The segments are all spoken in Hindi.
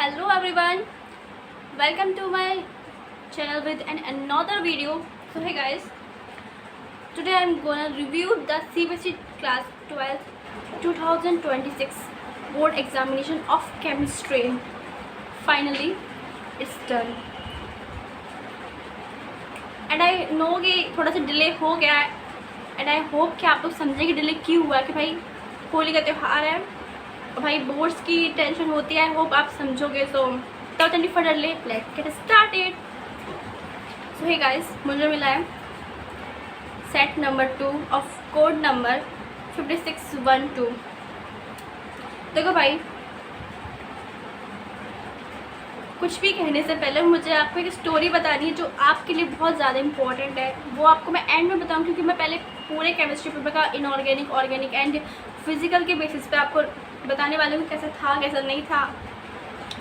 Hello everyone, welcome to my channel with another video. So hey guys, today I'm gonna review the CBSE class 12 2026 board examination of chemistry. Finally it's done and I know कि थोड़ा सा डिले हो गया है and I hope कि आप लोग समझें कि डिले क्यों हुआ कि भाई होली का त्यौहार है और भाई बोर्ड्स की टेंशन होती है। होप आप समझोगे। So without any further delay let's get started. So hey guys, मुझे मिला है set number 2 of code number 5612। देखो भाई, कुछ भी कहने से पहले मुझे आपको एक स्टोरी बतानी है जो आपके लिए बहुत ज़्यादा इंपॉर्टेंट है। वो आपको मैं एंड में बताऊँ क्योंकि मैं पहले पूरे केमिस्ट्री पेपर का इनऑर्गेनिक, ऑर्गेनिक एंड फिजिकल के बेसिस पे आपको बताने वाले हूँ कैसा था कैसा नहीं था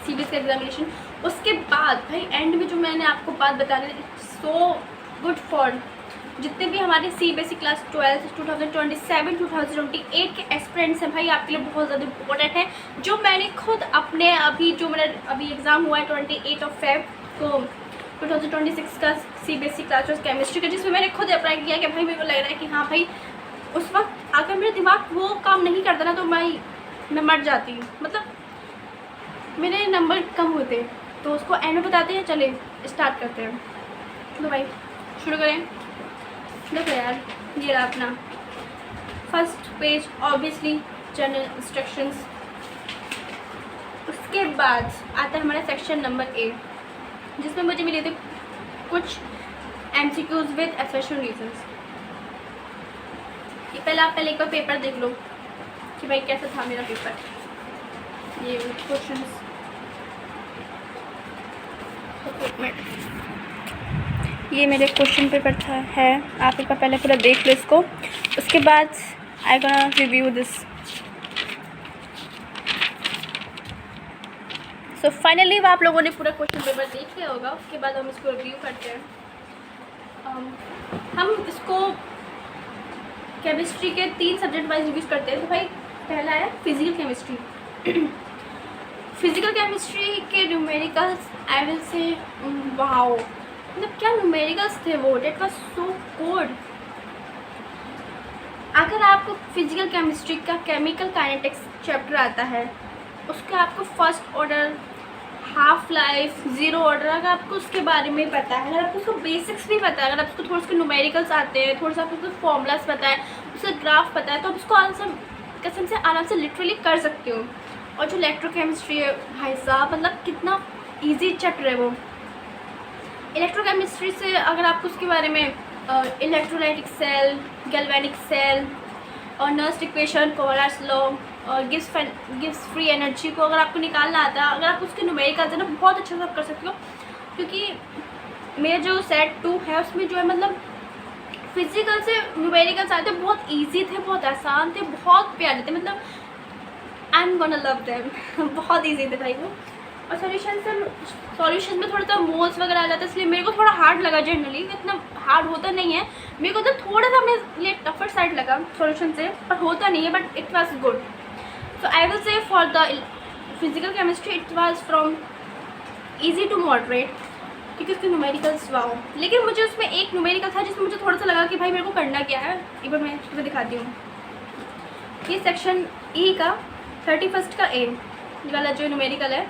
सीबीएसई का एग्जामिनेशन। उसके बाद भाई एंड में जो मैंने आपको बात बताने, सो गुड फॉर जितने भी हमारे सीबीएसई क्लास 12 2027-2028 के एस्पिरेंट्स हैं भाई, आपके लिए बहुत ज़्यादा इंपॉर्टेंट है। जो मैंने खुद अपने अभी एग्ज़ाम हुआ है 28 फेब को 2026 का सीबीएसई क्लास 12 केमिस्ट्री का, जिसमें मैंने खुद अप्लाई किया कि भाई मेरे को लग रहा है कि हाँ भाई उस वक्त अगर मेरा दिमाग वो काम नहीं करता ना तो मैं मर जाती। मतलब मेरे नंबर कम होते। तो उसको एंड में बताते हैं, चले स्टार्ट करते हैं। तो भाई शुरू करें। देखो यार, ये रहा अपना first page, obviously general instructions. उसके बाद आता है हमारा सेक्शन नंबर 8 जिसमें मुझे मिले थे कुछ MCQs विद एसेशन रीजंस। ये पहले एक बार पेपर देख लो कि भाई कैसा था मेरा पेपर। ये क्वेश्चंस, ये मेरे क्वेश्चन पेपर है। आप एक बार पहले पूरा देख लो इसको। उसके बाद I gonna review this. So finally आप लोगों ने पूरा क्वेश्चन पेपर देख लिया होगा। उसके बाद हम इसको रिव्यू करते हैं। हम इसको केमिस्ट्री के 3 सब्जेक्ट वाइज रिव्यू करते हैं। तो भाई पहला है फिजिकल केमिस्ट्री। फिजिकल केमिस्ट्री के न्यूमेरिकल्स आई विल से वाओ, मतलब क्या न्यूमेरिकल्स थे वो, डेट वाज सो गुड। अगर आपको फिजिकल केमिस्ट्री का केमिकल काइनेटिक्स चैप्टर आता है, उसका आपको first order, half life, zero order, अगर आपको उसके बारे में पता है, अगर आपको उसको बेसिक्स भी पता है, अगर आपको थोड़ा सा न्यूमेरिकल्स आते हैं, थोड़ा सा आपको उसके फॉर्मूलाज पता है, उसका ग्राफ पता है, तो आप उसको कसम से आराम से लिटरली कर सकते हो। और जो इलेक्ट्रोकेमिस्ट्री है भाई साहब, मतलब कितना ईजी चैप्टर है वो। इलेक्ट्रोकेमिस्ट्री से अगर आपको उसके बारे में इलेक्ट्रोलाइटिक सेल, गैल्वेनिक सेल और नर्स इक्वेशन, कोवलर्स लॉ और गिव्स फ्री एनर्जी को अगर आपको निकालना आता है, अगर आप उसके न्यूमेरिकल्स है ना, बहुत अच्छा से कर सकते हो। क्योंकि मेरा जो सेट 2 है उसमें जो है मतलब फिजिकल से न्यूमेरिकल्स आते बहुत ईजी थे, बहुत आसान थे, बहुत प्यारे थे। मतलब I am gonna love them. बहुत ईजी थे भाई वो। और सॉल्यूशन में थोड़ा सा मोल्स वगैरह आ जाता है, इसलिए मेरे को थोड़ा हार्ड लगा। जनरली इतना हार्ड होता नहीं है मेरे को, तो थोड़ा सा मेरे लिए टफर साइड लगा सॉल्यूशन से, पर होता नहीं है, but it was good. So I will say for the physical chemistry it was from easy to moderate, क्योंकि उसके न्यूमेरिकल्स वाओ। लेकिन मुझे उसमें एक न्यूमेरिकल था जिसमें मुझे थोड़ा सा लगा कि भाई मेरे को करना क्या है। एक बार मैं तुम्हें दिखाती हूँ। ये सेक्शन ई का 31 का ए वाला जो न्यूमेरिकल है,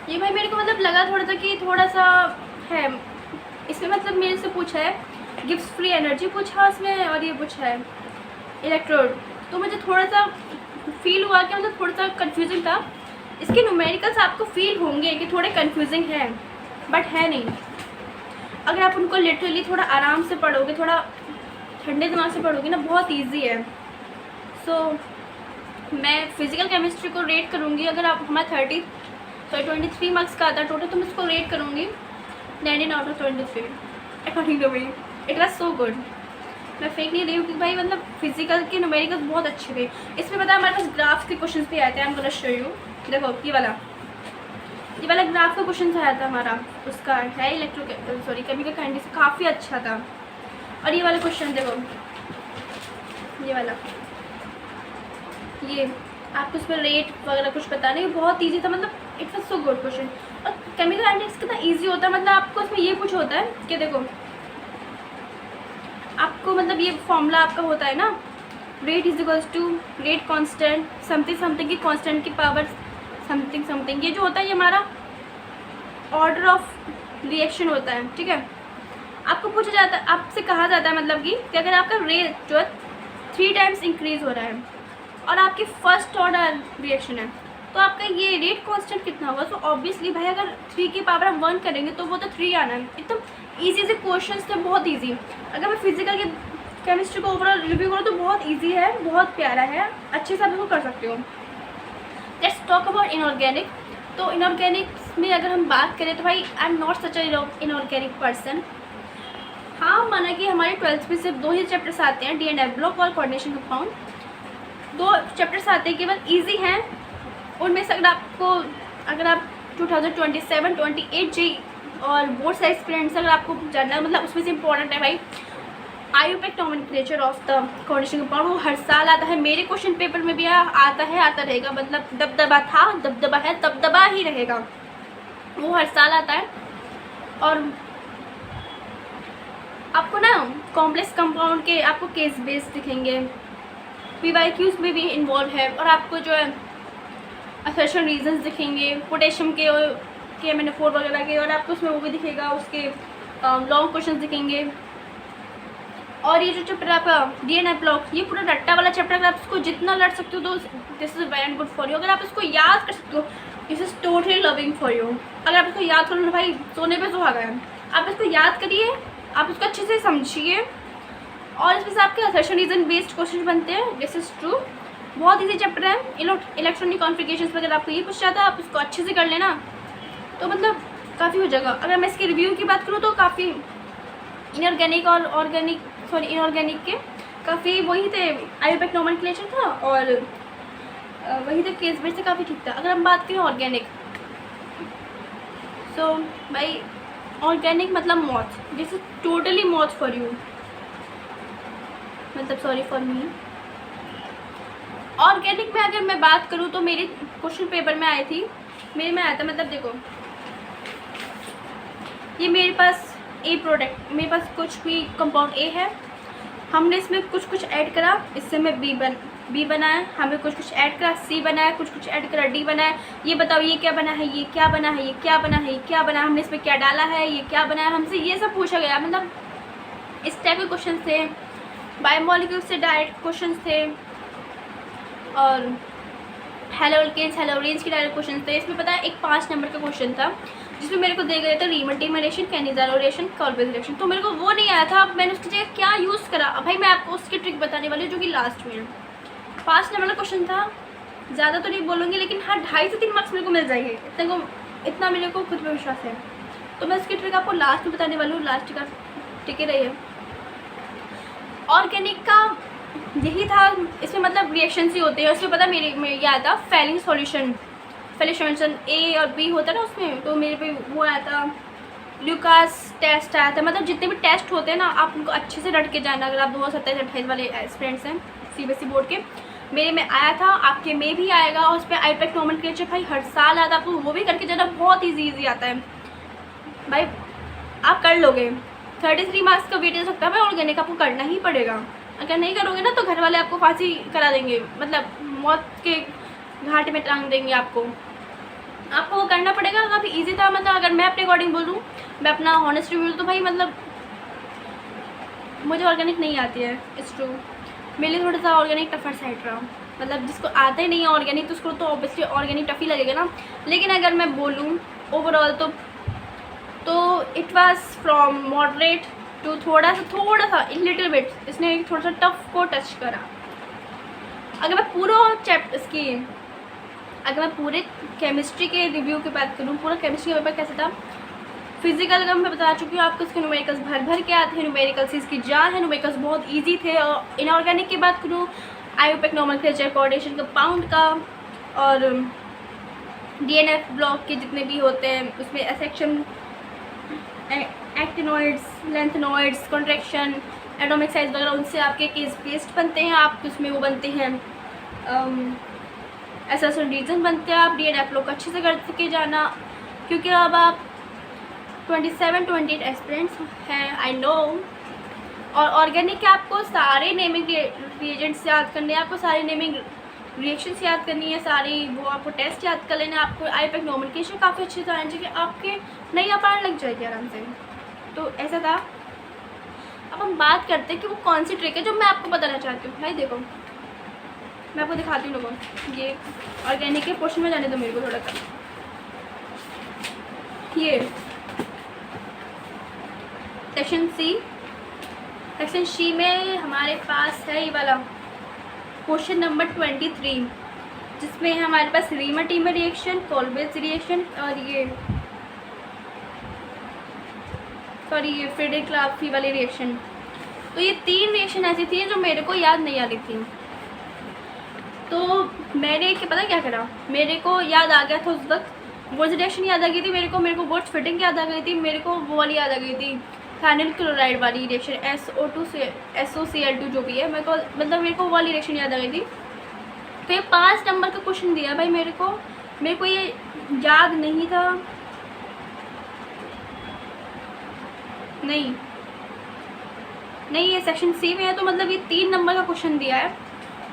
ये भाई मेरे को मतलब लगा थोड़ा सा कि थोड़ा सा है इसमें। मतलब मेरे से पूछा है गिव्स फ्री एनर्जी पूछा इसमें, और ये पूछा है इलेक्ट्रोड। तो मुझे थोड़ा सा फील हुआ कि मतलब थोड़ा सा कंफ्यूजिंग था। इसके न्यूमेरिकल्स आपको फील होंगे कि थोड़े कंफ्यूजिंग हैं, बट है नहीं। अगर आप उनको लिटरली थोड़ा आराम से पढ़ोगे, थोड़ा ठंडे दिमाग से पढ़ोगे ना, बहुत ईजी है। सो मैं फिजिकल केमिस्ट्री को रेट करूँगी, अगर आप हमारा 23 मार्क्स का आता है टोटल, तो मैं इसको रेट करूँगी 19 out of 23 according to me. It was so good. मैं फेक नहीं रही हूँ क्योंकि भाई मतलब फिजिकल के न्यूमेरिकल्स बहुत अच्छे थे। इसमें पता है हमारे पास ग्राफ्स के क्वेश्चंस भी आए थे। I am gonna show you. देखो ये वाला ग्राफ का क्वेश्चन आया था हमारा, उसका है केमिकल काइनेटिक्स, काफ़ी अच्छा था। और ये वाला क्वेश्चन देखो, ये वाला, ये आपको उस पर रेट वगैरह कुछ पता नहीं, बहुत ईजी था, मतलब it's a so good question. और केमिकल काइनेटिक्स कितना ईजी होता है, मतलब आपको उसमें ये कुछ होता है कि देखो आपको मतलब ये फॉर्मूला आपका होता है ना, rate is equals to rate constant something something की कांस्टेंट की पावर समथिंग समथिंग, ये जो होता है ये हमारा ऑर्डर ऑफ रिएक्शन होता है, ठीक है। आपको पूछा जाता है, आपसे कहा जाता है मतलब कि अगर आपका रेट जो है 3 टाइम्स इंक्रीज हो रहा है और आपकी फर्स्ट ऑर्डर रिएक्शन है, तो आपका ये रेट कांस्टेंट कितना होगा। तो ऑब्वियसली भाई अगर 3 की पावर हम 1 करेंगे तो वो तो 3 आना है। एकदम ईजी से क्वेश्चन थे, बहुत ईजी। अगर मैं फिजिकल के केमिस्ट्री को ओवरऑल रिव्यू करूँ तो बहुत ईजी है, बहुत प्यारा है, अच्छे से आप इसको कर सकते हो। Let's talk about inorganic. तो इनऑर्गेनिक्स में अगर हम बात करें तो भाई I am not such a inorganic person. हाँ, माना कि हमारे 12th में सिर्फ 2 ही चैप्टर्स आते हैं, डी एंड एफ ब्लॉक और कोऑर्डिनेशन कंपाउंड। 2 चैप्टर्स आते हैं, केवल ईजी हैं। उनमें से अगर आप 2027-28 जी और बोर्ड साइड एक्सपीरियंस अगर आपको जानना है, मतलब उसमें से इंपॉर्टेंट है भाई IUPAC nomenclature of the coordination compound. वो हर साल आता है, मेरे क्वेश्चन पेपर में भी आता है, आता रहेगा। मतलब दबदबा था, दबदबा है, दबदबा ही रहेगा, वो हर साल आता है। और आपको ना कॉम्प्लेक्स कंपाउंड के आपको केस बेस दिखेंगे, पीवाईक्यूज में भी इन्वॉल्व है, और आपको जो है असर्शन रीजंस दिखेंगे पोटेशियम के और KMnO4 वगैरह के, और आपको उसमें वो भी दिखेगा, उसके लॉन्ग क्वेश्चन दिखेंगे। और ये जो चैप्टर आपका DNF ब्लॉक, ये पूरा रट्टा वाला चैप्टर, अगर आप इसको जितना लड़ सकते हो तो this is very good for you. अगर आप इसको याद कर सकते हो, this is totally loving for you. अगर आप इसको याद करो ना भाई, सोने पे सुहागा है। आप इसको याद करिए, आप इसको अच्छे से समझिए, और इसमें से आपके असर्शन रीजन बेस्ड क्वेश्चन बनते हैं, दिस इज़ ट्रू। बहुत ईजी चैप्टर है। इलेक्ट्रॉनिक कॉन्फ़िगरेशंस पर अगर आपको ये पूछा जाता है, आप इसको अच्छे से कर लेना तो मतलब काफ़ी हो जाएगा। अगर मैं इसके रिव्यू की बात करूँ तो काफ़ी इनऑर्गेनिक और इनऑर्गेनिक के काफ़ी वही थे, आईयूपैक नॉमेनक्लेचर था और वही थे केस बेस से, काफ़ी ठीक था। अगर हम बात करें ऑर्गेनिक, सो भाई ऑर्गेनिक मतलब मौत, दिस इज टोटली मौत फॉर यू, मतलब सॉरी फॉर मी। ऑर्गेनिक में अगर मैं बात करूँ तो मेरे क्वेश्चन पेपर में आई थी, मेरे में आया था, मतलब देखो ये मेरे पास ए प्रोडक्ट, मेरे पास कुछ भी कंपाउंड ए है, हमने इसमें कुछ ऐड करा, इससे मैं बी बनाया, हमें कुछ ऐड करा, सी बनाया, कुछ ऐड करा, डी बनाया। ये बताओ ये क्या बना है, ये क्या बना है, ये क्या बना है, ये क्या बना है, हमने इसमें क्या डाला है, ये क्या बना है, हमसे ये सब पूछा गया। मतलब इस टाइप के क्वेश्चन थे। बायोमोलिक्यूल से डायरेक्ट क्वेश्चन थे, और हेलो अल्केन्स हेलो अल्केन्स के डायरेक्ट क्वेश्चन थे। इसमें पता है एक 5 नंबर का क्वेश्चन था जिसमें मेरे को दे गए थे रीमल्टीमरेशन, कैनिजालोरेशन, कॉल्बेज रिएक्शन। तो मेरे को वो नहीं आया था, अब मैंने उसकी जगह क्या यूज़ करा। अब भाई मैं आपको उसकी ट्रिक बताने वाली हूँ जो कि लास्ट में है। 5 नंबर का क्वेश्चन था, ज़्यादा तो नहीं बोलूँगी, लेकिन हाँ 2.5 से 3 मार्क्स मेरे को मिल जाएंगे, इतना मेरे को खुद पे विश्वास है। तो मैं उसकी ट्रिक आपको लास्ट में बताने वाली हूँ, लास्ट का टिके रहिए। ऑर्गेनिक का यही था, इसमें मतलब रिएक्शन ही होते हैं। उसमें पता मेरे ये आया था फेलिंग सॉल्यूशन, फेलिशन ए और बी होता है ना उसमें, तो मेरे पे वो आया था ल्यूकास टेस्ट आया था। मतलब जितने भी टेस्ट होते हैं ना, आप उनको अच्छे से रट के जाना। अगर आप 2027-28 वाले स्टूडेंट्स हैं CBSE बोर्ड के, मेरे में आया था, आपके में भी आएगा। और उस पर आईयूपैक नॉमेनक्लेचर भाई हर साल आता है, आपको वो भी करके जाना, बहुत ईजी आता है भाई, आप कर लोगे। 33 मार्क्स का वेटेज सकता है भाई ऑर्गेनिक, आपको करना ही पड़ेगा। अगर नहीं करोगे ना तो घर वाले आपको फांसी करा देंगे, मतलब मौत के घाट में टांग देंगे आपको वो करना पड़ेगा। काफ़ी इजी था। मतलब अगर मैं अपने अकॉर्डिंग बोलूँ, मैं अपना ऑनेस्ट रिव्यू तो भाई मतलब मुझे ऑर्गेनिक नहीं आती है, इट्स ट्रू। मेरे लिए थोड़ा सा ऑर्गेनिक टफर साइड रहा। मतलब जिसको आता ही नहीं है ऑर्गेनिक, तो उसको तो ऑब्वियसली ऑर्गेनिक टफ ही लगेगा ना। लेकिन अगर मैं बोलूँ ओवरऑल तो it was from moderate to थोड़ा सा लिटिल बिट, इसने थोड़ा सा टफ को टच करा। अगर मैं पूरे केमिस्ट्री के रिव्यू की बात करूँ, पूरा केमिस्ट्री का पेपर कैसा था। फिजिकल का मैं बता चुकी हूँ आपको, इसके न्यूमेरिकल्स भर के आते हैं, न्यूमेरिकल्स इसकी जान है, न्यूमेरिकल्स बहुत ईजी थे। और इनऑर्गेनिक की बात करूँ, आईयूपैक नॉमेनक्लेचर, कोऑर्डिनेशन कंपाउंड का और DNF ब्लॉक के जितने भी होते हैं उसमें एसेक्शन, एक्टिनॉइड्स, लेंथनॉइड्स, कॉन्ट्रैक्शन, एटॉमिक साइज वगैरह, उनसे आपके केस बेस्ड बनते हैं। आप उसमें वो बनते हैं ऐसा रीजन बनते हैं आप डी एड आप लोग अच्छे से करके जाना, क्योंकि अब आप 27-28 एस्पिरेंट्स हैं, आई नो। और ऑर्गेनिक के आपको सारे नेमिंग रिएजेंट्स याद करने हैं, आपको सारी नेमिंग रिएक्शंस याद करनी है, सारी वो आपको टेस्ट याद कर लेना, आपको आईपैक नोमेनक्लेचर काफ़ी अच्छे से आना चाहिए, आपके नई अपार लग जाएगी आराम से। तो ऐसा था। अब हम बात करते हैं कि वो कौन सी ट्रिक है जो मैं आपको बताना चाहती हूँ। भाई देखो, मैं आपको दिखाती हूँ लोगों, ये ऑर्गेनिक के पोर्शन में जाने दो मेरे को थोड़ा सा। ये सेक्शन सी में हमारे पास है ये वाला क्वेश्चन नंबर 23, जिसमें हमारे पास रीमा-टीमा रिएक्शन, कोलबेज रिएक्शन और ये फ्रीडरिख-लाफी वाली रिएक्शन। तो ये 3 रिएक्शन ऐसी थी जो मेरे को याद नहीं आ रही थी। तो मैंने पता क्या करा, मेरे को याद आ गया था उस वक्त, वो रिएक्शन याद आ गई थी मेरे को वर्ड्स फिटिंग याद आ गई थी मेरे को, वो वाली याद आ गई थी फेनिल क्लोराइड वाली रिएक्शन, SO2 से SOCl2 जो भी है, मेरे को वो वाली रिएक्शन याद आ गई थी। तो ये 5 नंबर का क्वेश्चन दिया भाई मेरे को ये याद नहीं था, नहीं ये सेक्शन सी में है, तो मतलब ये 3 नंबर का क्वेश्चन दिया है,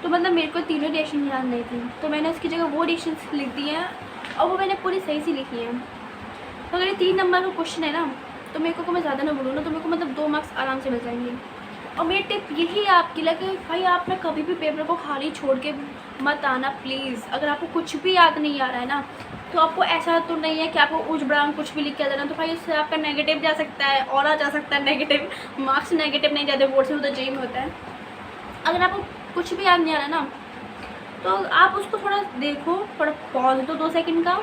तो मतलब मेरे को तीनों रिएक्शन याद नहीं थी, तो मैंने उसकी जगह वो रिएक्शन लिख दी हैं और वो मैंने पूरी सही से लिखी हैं। तो अगर ये 3 नंबर का क्वेश्चन है ना, तो मेरे को मैं ज़्यादा ना बोलूँ ना, तो मेरे को मतलब 2 मार्क्स आराम से मिल जाएंगे। और मेरी टिप यही है आपके लिए कि भाई आप ना कभी भी पेपर को खाली छोड़ के मत आना प्लीज़। अगर आपको कुछ भी याद नहीं आ रहा है ना, तो आपको ऐसा तो नहीं है कि आपको उज बड़ांग कुछ भी लिख के आ जाना, तो भाई उससे आपका नेगेटिव जा सकता है, और जा सकता है नेगेटिव मार्क्स, नेगेटिव नहीं जाते बोर्ड से, वो तो जेई में होता है। अगर आपको कुछ भी याद नहीं आ रहा ना, तो आप उसको थोड़ा देखो, थोड़ा पॉज दो 2 सेकंड का,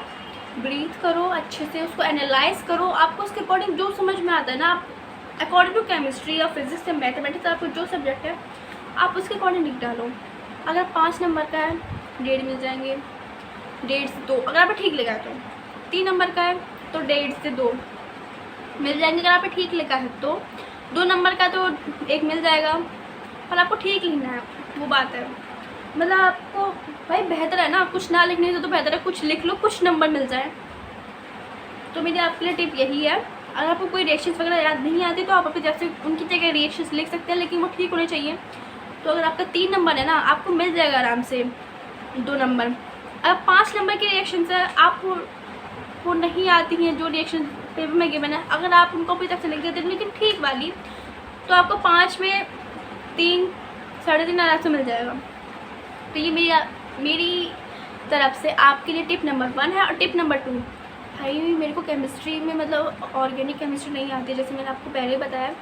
ब्रीथ करो अच्छे से, उसको एनालाइज करो, आपको उसके अकॉर्डिंग जो समझ में आता है ना, आप अकॉर्डिंग टू केमिस्ट्री या फिजिक्स या मैथमेटिक्स आपको जो सब्जेक्ट है आप उसके अकॉर्डिंग लिख डालो। अगर 5 नंबर का है 1.5 मिल जाएंगे, 1.5 से 2 अगर आप ठीक लिखा है, तो 3 नंबर का है तो 1.5 से 2 मिल जाएंगे, अगर आप ठीक लिखा है तो 2 नंबर का तो 1 मिल जाएगा, पर आपको ठीक लिखना है, वो बात है। मतलब आपको भाई बेहतर है ना, कुछ ना लिखने से तो बेहतर है कुछ लिख लो, कुछ नंबर मिल जाए। तो मेरी आपके लिए टिप यही है, अगर आपको कोई रिएक्शंस वगैरह याद नहीं आती तो आप अपने जैसे उनकी जगह रिएक्शंस लिख सकते हैं, लेकिन वो ठीक होने चाहिए। तो अगर आपका 3 नंबर है ना, आपको मिल जाएगा आराम से 2 नंबर। अगर 5 नंबर की रिएक्शंस है आपको नहीं आती हैं, जो रिएक्शन पेपर में गिवन है, अगर आप उनको अभी तक से लिख देते हैं लेकिन ठीक वाली, तो आपको 5 में 3 साढ़े 3 आराम से मिल जाएगा। तो ये मेरी तरफ से आपके लिए टिप नंबर 1 है। और टिप नंबर 2, भाई मेरे को केमिस्ट्री में मतलब ऑर्गेनिक केमिस्ट्री नहीं आती है, जैसे मैंने आपको पहले बताया।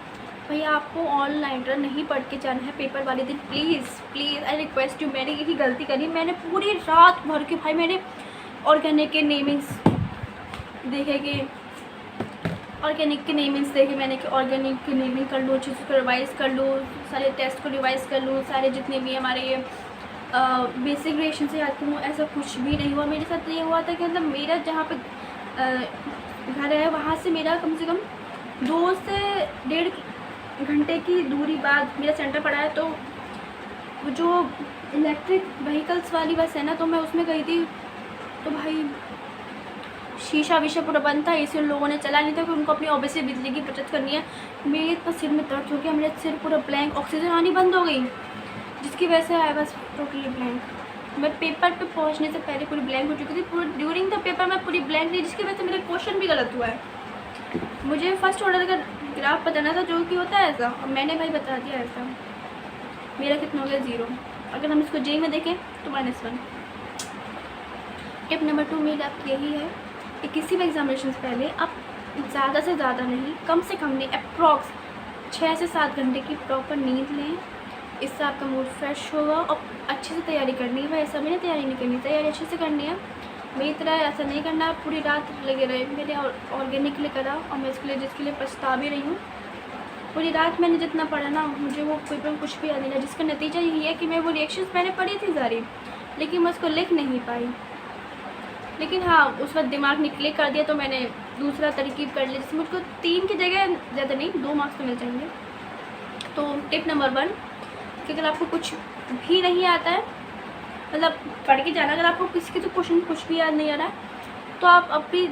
भैया आपको ऑनलाइनर नहीं पढ़ के जाना है पेपर वाले दिन, प्लीज़ आई रिक्वेस्ट यू। मैंने यही गलती करी, मैंने पूरी रात भर के भाई मैंने ऑर्गेनिक के नेमिंग्स देखे, मैंने कि ऑर्गेनिक की नेमिंग कर लूँ, अच्छे से रिवाइज़ कर लूँ, सारे टेस्ट को रिवाइज़ कर लूँ, सारे जितने भी हमारे ये बेसिक रिएक्शन से याद करूँ। ऐसा कुछ भी नहीं हुआ मेरे साथ। ये हुआ था कि मतलब मेरा जहाँ पे घर है वहाँ से मेरा कम से कम 2 से 1.5 घंटे की दूरी बाद मेरा सेंटर पड़ा है। तो जो इलेक्ट्रिक व्हीकल्स वाली बस है ना, तो मैं उसमें गई थी, तो भाई शीशा वीशा पूरा बंद था, इसी उन लोगों ने चला नहीं था कि उनको अपनी ऑब्वियसली बिजली की बचत करनी है। मेरे इतना सिर में दर्द हो गया, मेरा सिर पूरा ब्लैंक, ऑक्सीजन आनी बंद हो गई, जिसकी वजह से आई वाज टोटली ब्लैंक। मैं पेपर पे पहुंचने से पहले पूरी ब्लैंक हो चुकी थी, पूरी ड्यूरिंग द पेपर मैं पूरी ब्लैंक थी, जिसकी वजह से मेरा क्वेश्चन भी गलत हुआ है। मुझे फर्स्ट ऑर्डर का ग्राफ बताना था जो कि होता है ऐसा, और मैंने भाई बता दिया ऐसा। मेरा कितना हो गया 0। अगर हम इसको जे में देखें तो -1। टिप नंबर 2 मेरी आप यही है कि किसी भी एग्जामिनेशन से पहले आप ज़्यादा से ज़्यादा नहीं, कम से कम नहीं, अप्रॉक्स 6 से 7 घंटे की प्रॉपर नींद लें। इससे आपका मूड फ्रेश होगा और अच्छे से तैयारी करनी है। भाई ऐसा मैंने तैयारी नहीं करनी, तैयारी अच्छे से करनी है। मेरी तरह ऐसा नहीं करना है पूरी रात लगे रहे। मैंने ऑर्गेनिक के लिए करा और मैं इसके लिए जिसके लिए पछता भी रही हूँ। पूरी रात मैंने जितना पढ़ा ना, मुझे वो पेपर कुछ भी याद नहीं रहा, जिसका नतीजा यही है कि मैं वो रिएक्शंस मैंने पढ़ी थी सारी, लेकिन मैं उसको लिख नहीं पाई। लेकिन हाँ, उस वक्त दिमाग ने क्लिक कर दिया, तो मैंने दूसरा तरकीब कर लिया, जिसमें मुझको 3 की जगह ज़्यादा नहीं 2 मार्क्स तो मिल जाएंगे। तो टिप नंबर 1 कि अगर आपको कुछ भी नहीं आता है मतलब पढ़ के जाना। अगर आपको किसी के तो क्वेश्चन कुछ भी याद नहीं आ रहा है तो आप अपनी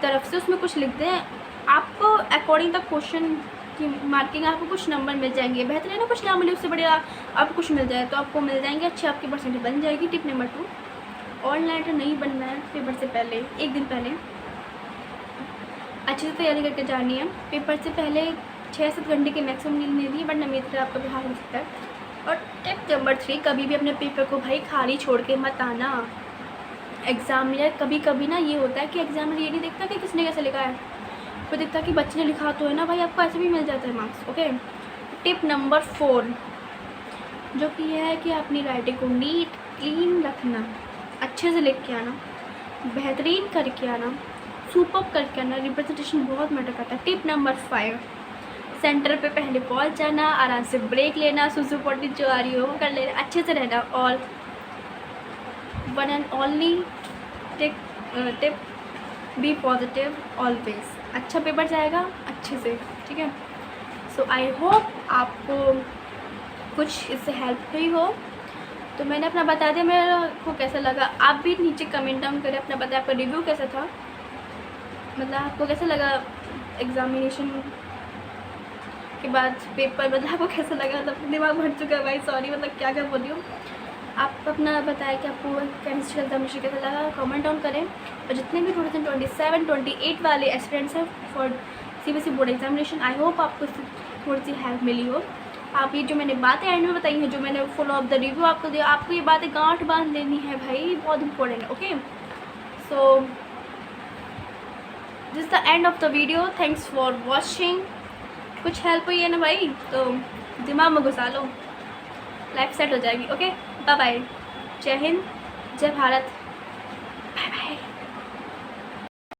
तरफ से उसमें कुछ लिख दें, आपको अकॉर्डिंग द क्वेश्चन की मार्किंग आपको कुछ नंबर मिल जाएंगे। बेहतर है ना कुछ ना मिले उससे बढ़िया आपको कुछ मिल जाए तो आपको मिल जाएंगे, अच्छी आपकी परसेंटेज बन जाएगी। टिप नंबर 2, ऑनलाइन तो नहीं बनना है। पेपर से पहले एक दिन पहले अच्छे से तैयारी करके जानी है। पेपर से पहले 6-7 घंटे की मैक्सिमम नींद नहीं दी, बट नमी तरह आपका बिहार हो सकता है। और टिप नंबर 3, कभी भी अपने पेपर को भाई खाली छोड़ के मत आना। एग्जामिनर कभी कभी ना ये होता है कि एग्जामिनर ये नहीं देखता कि किसने कैसे लिखा है, वो देखता कि बच्चे ने लिखा तो है ना भाई, आपको ऐसे भी मिल जाता है मार्क्स। ओके। टिप नंबर 4 जो कि यह है कि अपनी राइटिंग को नीट क्लीन रखना, अच्छे से लिख के आना, बेहतरीन करके आना, सुपर करके आना। रिप्रेजेंटेशन बहुत मैटर करता है। टिप नंबर 5, सेंटर पे पहले पहुंच जाना, आराम से ब्रेक लेना, सुसु पोटी जो आ रही हो वो कर लेना, अच्छे से रहना। और one and only tip, be positive always. अच्छा पेपर जाएगा अच्छे से, ठीक है। सो आई होप आपको कुछ इससे हेल्प हुई हो। तो मैंने अपना बता दिया मेरे को कैसा लगा। आप भी नीचे कमेंट डाउन करें, अपना बताएं आपका रिव्यू कैसा था, मतलब आपको कैसा लगा एग्जामिनेशन के बाद पेपर, मतलब आपको कैसा लगा। मतलब दिमाग भर चुका है भाई, सॉरी, मतलब क्या क्या बोल रही हूँ। आप अपना बताएं कि आपको केमिस्ट्री का एग्जामिनेशन कैसा लगा, कमेंट डाउन करें। और जितने भी 2027-28 वाले एस्पिरेंट्स हैं for CBSE board examination, I hope आपको थोड़ी सी हेल्प मिली हो। आप ये जो मैंने बातें एंड में बताई हैं, जो मैंने फॉलो ऑफ द रिव्यू आपको दिया, आपको ये बातें गांठ बांध लेनी है भाई, बहुत इंपॉर्टेंट है। Okay, so this is the end of the video. Thanks for watching. कुछ हेल्प हुई है ना भाई तो दिमाग में घुसा लो, लाइफ सेट हो जाएगी। ओके, बाय बाय, जय हिंद, जय भारत।